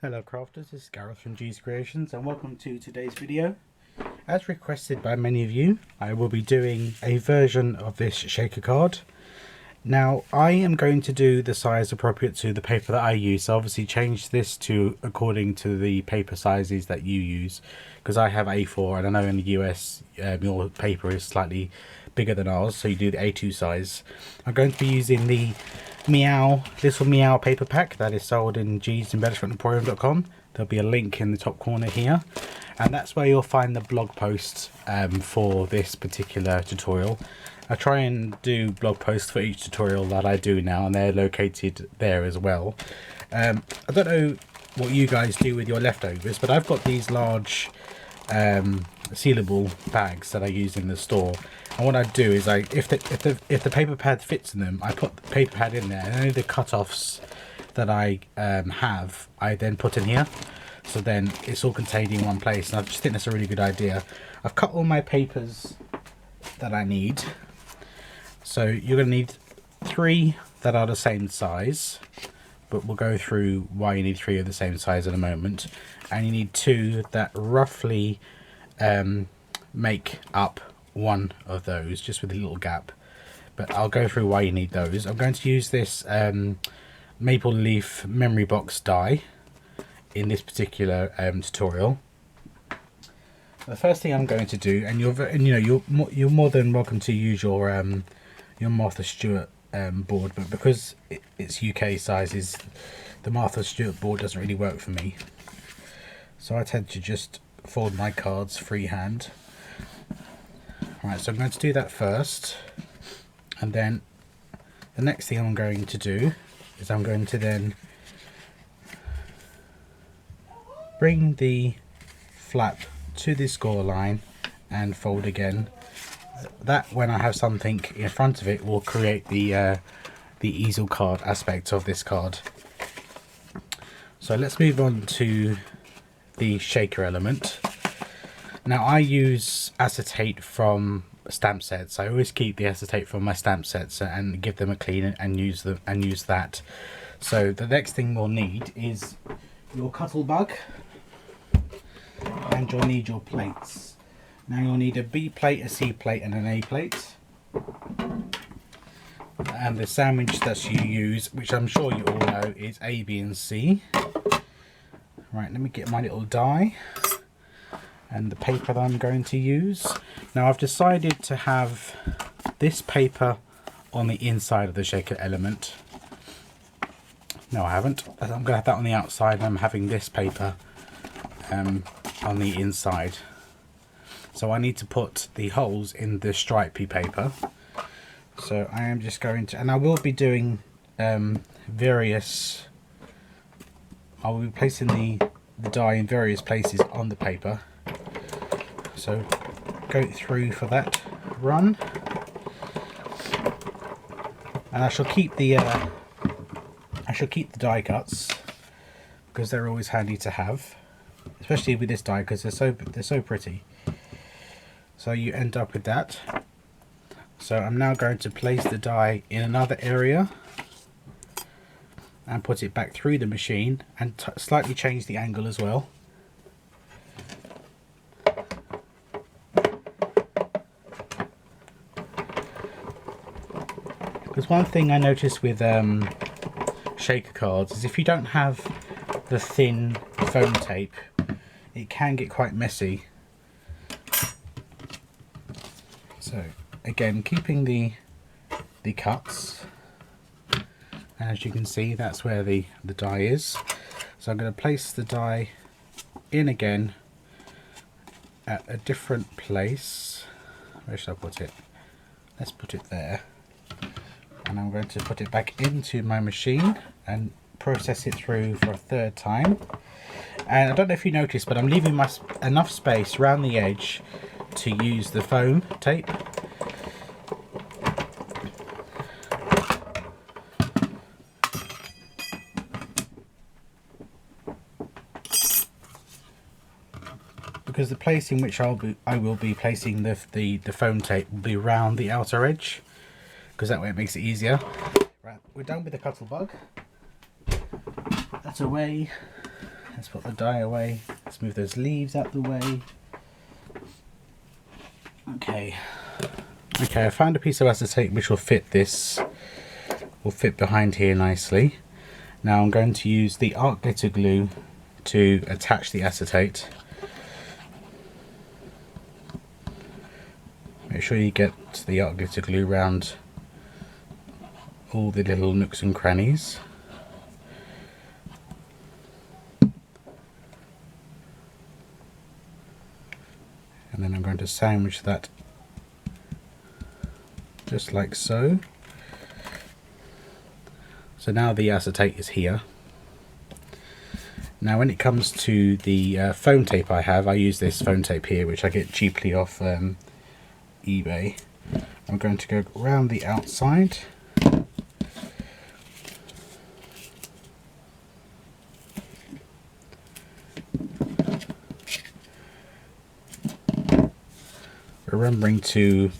Hello crafters, this is Gareth from G's Creations and welcome to today's video. As requested by many of you, I will be doing a version of this shaker card. Now I am going to do the size appropriate to the paper that I use, so obviously change this to according to the paper sizes that you use, because I have A4 and I know in the US your paper is slightly bigger than ours, so you do the A2 size. I'm going to be using the little Meow paper pack that is sold in gsembellishmentemporium.com. There'll be a link in the top corner here, and that's where you'll find the blog posts for this particular tutorial. I try and do blog posts for each tutorial that I do now, and they're located there as well. I don't know what you guys do with your leftovers, but I've got these large sealable bags that I use in the store, and what I do is if the paper pad fits in them, I put the paper pad in there, and only the cut-offs that I have I then put in here, so then it's all contained in one place, and I just think that's a really good idea. I've cut all my papers that I need, so you're going to need 3 that are the same size, but we'll go through why you need 3 of the same size in a moment, and you need 2 that roughly make up one of those, just with a little gap, but I'll go through why you need those. I'm going to use this maple leaf memory box die in this particular tutorial. The first thing I'm going to do, and you're more than welcome to use your Martha Stewart board, but because it's UK sizes, the Martha Stewart board doesn't really work for me, so I tend to just fold my cards freehand. Right, so I'm going to do that first, and then the next thing I'm going to do is I'm going to then bring the flap to the score line and fold again. That, when I have something in front of it, will create the easel card aspect of this card. So let's move on to the shaker element. Now I use acetate from stamp sets. I always keep the acetate from my stamp sets and give them a clean and use that. So the next thing we'll need is your cuttle bug, and you'll need your plates. Now you'll need a B plate, a C plate and an A plate, and the sandwich that you use, which I'm sure you all know, is A, B and C. Right, let me get my little die and the paper that I'm going to use. Now I've decided to have this paper on the inside of the shaker element. No, I haven't. I'm going to have that on the outside, and I'm having this paper on the inside. So I need to put the holes in the stripy paper. So I am just going to, and I will be doing I will be placing the die in various places on the paper. So go through for that run, and I shall keep the die cuts because they're always handy to have, especially with this die because they're so pretty. So you end up with that. So I'm now going to place the die in another area and put it back through the machine, and slightly change the angle as well. Because one thing I noticed with shaker cards is if you don't have the thin foam tape, it can get quite messy. So again, keeping the cuts, and as you can see, that's where the die is. So I'm going to place the die in again at a different place. Where should I put it? Let's put it there. And I'm going to put it back into my machine and process it through for a 3rd time. And I don't know if you noticed, but I'm leaving enough space around the edge to use the foam tape. Because the place in which I will be placing the foam tape will be around the outer edge, because that way it makes it easier. Right, we're done with the cuttle bug. That's away. Let's put the dye away. Let's move those leaves out the way. Okay. Okay, I found a piece of acetate which will fit this, will fit behind here nicely. Now I'm going to use the art glitter glue to attach the acetate. Make sure you get the art glitter glue around all the little nooks and crannies. And then I'm going to sandwich that just like so. So now the acetate is here. Now when it comes to the foam tape I use this foam tape here which I get cheaply off eBay. I'm going to go around the outside. Remembering to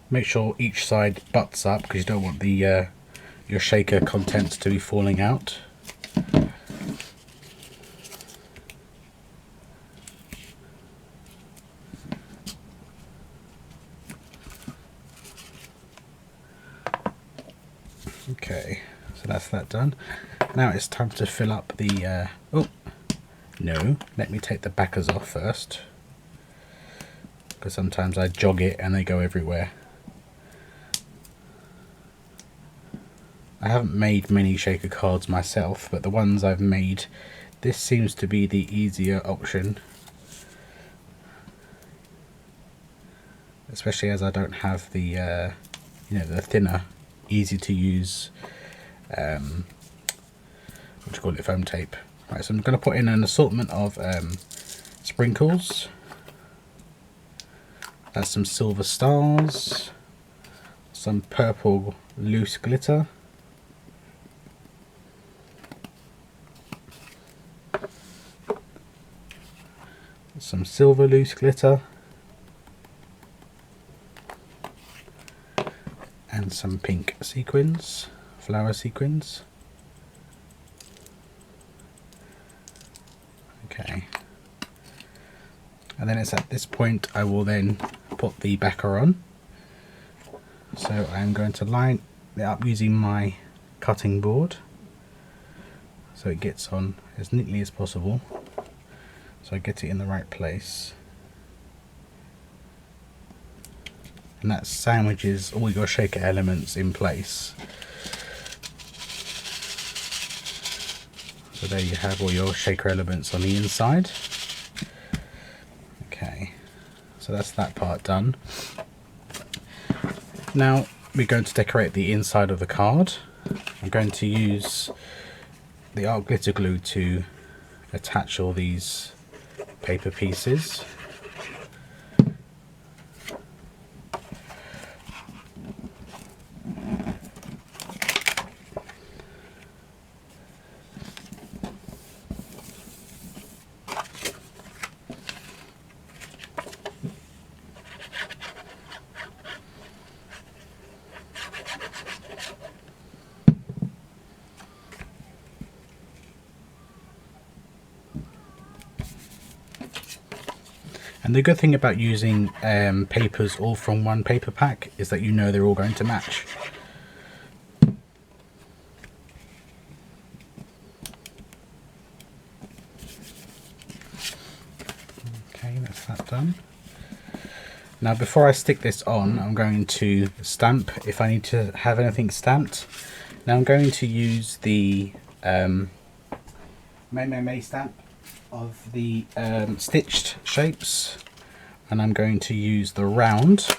make sure each side butts up because you don't want the your shaker contents to be falling out. Okay, so that's that done. Now it's time to fill up the oh no, let me take the backers off first, because sometimes I jog it and they go everywhere. I haven't made many shaker cards myself, but the ones I've made, this seems to be the easier option, especially as I don't have the you know, the thinner, easy to use what do you call it, foam tape. Right, so I'm going to put in an assortment of sprinkles. That's some silver stars, some purple loose glitter, some silver loose glitter, and some pink sequins, flower sequins. Okay, and then it's at this point I will then put the backer on. So I'm going to line it up using my cutting board so it gets on as neatly as possible, so I get it in the right place, and that sandwiches all your shaker elements in place. So there you have all your shaker elements on the inside. Okay, so that's that part done. Now we're going to decorate the inside of the card. I'm going to use the art glitter glue to attach all these paper pieces. And the good thing about using papers all from one paper pack is that you know they're all going to match. Okay, that's that done. Now before I stick this on, I'm going to stamp if I need to have anything stamped. Now I'm going to use the May stamp of the stitched shapes, and I'm going to use the round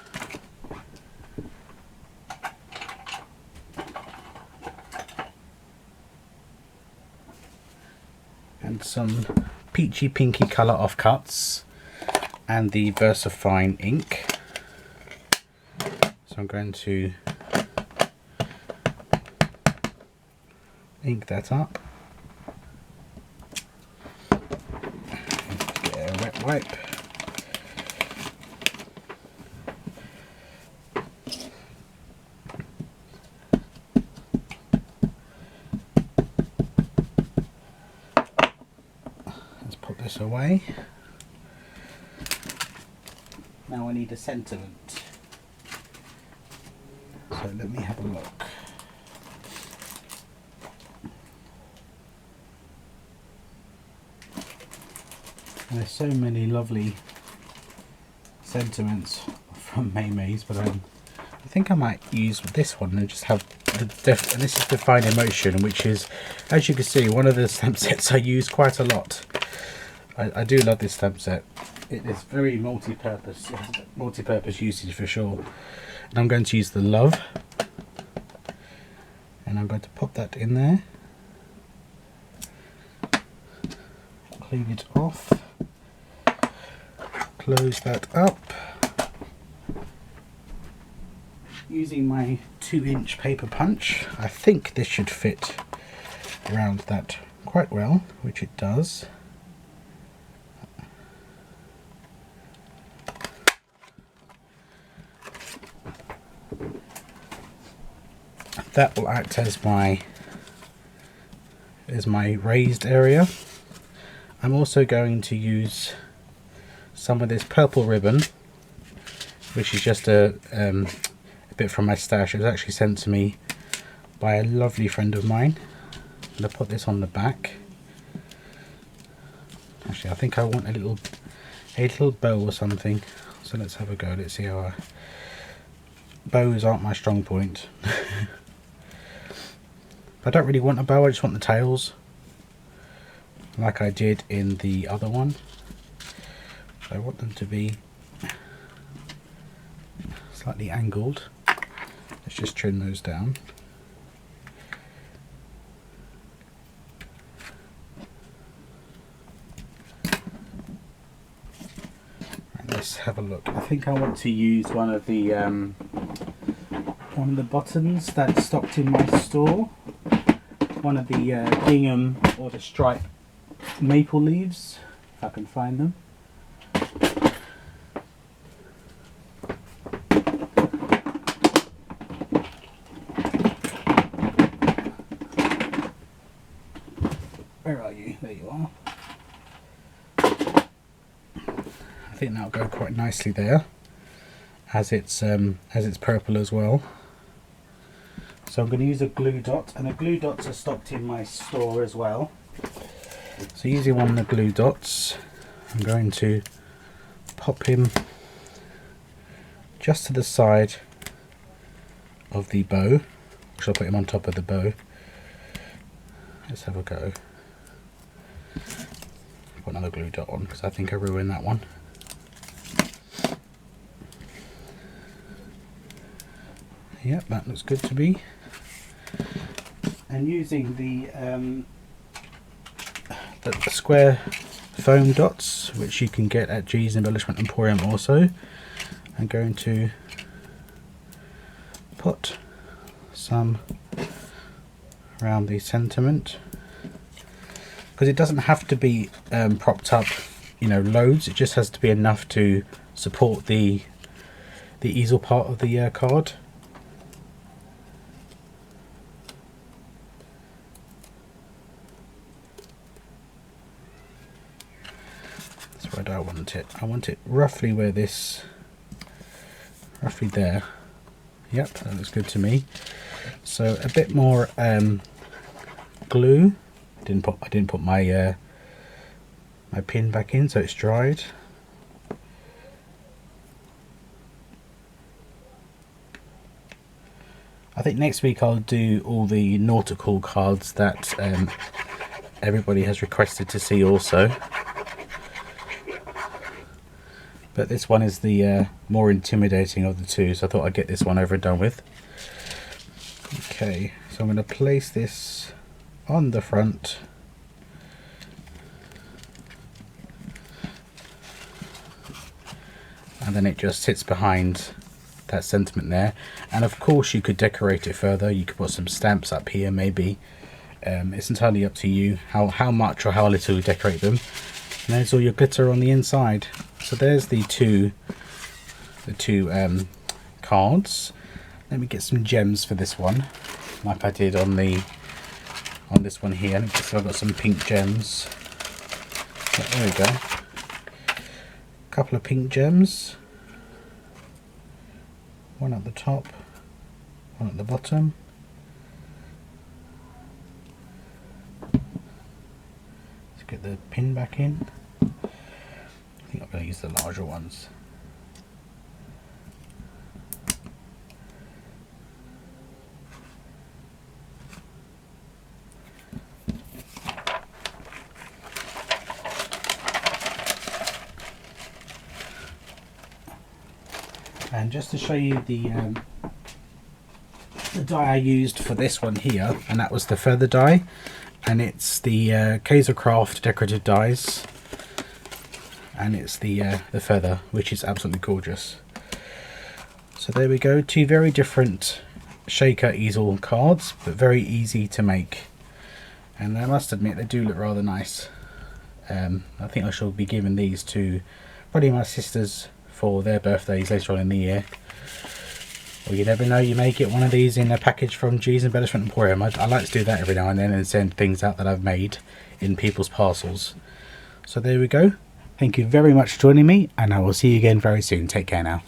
and some peachy pinky colour offcuts and the VersaFine ink. So I'm going to ink that up. Get a wet wipe. this away. Now I need a sentiment. So let me have a look. And there's so many lovely sentiments from May's, but I think I might use this one and just have and this is Define Emotion, which is, as you can see, one of the stamp sets I use quite a lot. I do love this stamp set. It is very multi-purpose. It has multi-purpose usage for sure. And I'm going to use the Love, and I'm going to pop that in there. Clean it off. Close that up. Using my 2-inch paper punch, I think this should fit around that quite well, which it does. That will act as my raised area. I'm also going to use some of this purple ribbon, which is just a bit from my stash. It was actually sent to me by a lovely friend of mine. I'm going to put this on the back. Actually, I think I want a little bow or something. So let's have a go. Let's see how bows aren't my strong point. I don't really want a bow, I just want the tails, like I did in the other one. So I want them to be slightly angled. Let's just trim those down. And let's have a look. I think I want to use one of the buttons that's stocked in my store. One of the gingham or the stripe maple leaves, if I can find them. Where are you? There you are. I think that'll go quite nicely there, as it's purple as well. So I'm going to use a glue dot, and the glue dots are stocked in my store as well. So using one of the glue dots, I'm going to pop him just to the side of the bow, which I'll put him on top of the bow. Let's have a go. Put another glue dot on because I think I ruined that one. Yep, that looks good to me. And using the square foam dots, which you can get at G's Embellishment Emporium also, I'm going to put some around the sentiment, because it doesn't have to be propped up, you know, loads. It just has to be enough to support the easel part of the card. Where do I want it? I want it roughly where this, roughly there. Yep, that looks good to me. So a bit more glue. I didn't put my my pin back in, so it's dried. I think next week I'll do all the nautical cards that everybody has requested to see also. But this one is the more intimidating of the two, so I thought I'd get this one over and done with. Okay, so I'm going to place this on the front. And then it just sits behind that sentiment there. And of course you could decorate it further. You could put some stamps up here maybe. It's entirely up to you how much or how little you decorate them. And there's all your glitter on the inside. So there's the two cards. Let me get some gems for this one, like I did on this one here. So I've got some pink gems. So there we go. A couple of pink gems. One at the top, one at the bottom. Let's get the pin back in. I think I'm going to use the larger ones. And just to show you the die I used for this one here, and that was the feather die, and it's the Craft decorative dies, and it's the feather, which is absolutely gorgeous. So there we go, two very different shaker easel cards, but very easy to make, and I must admit they do look rather nice. I think I shall be giving these to probably my sisters for their birthdays later on in the year. Or you never know, you may get one of these in a package from G's Embellishment Emporium. I like to do that every now and then and send things out that I've made in people's parcels. So there we go. Thank you very much for joining me, and I will see you again very soon. Take care now.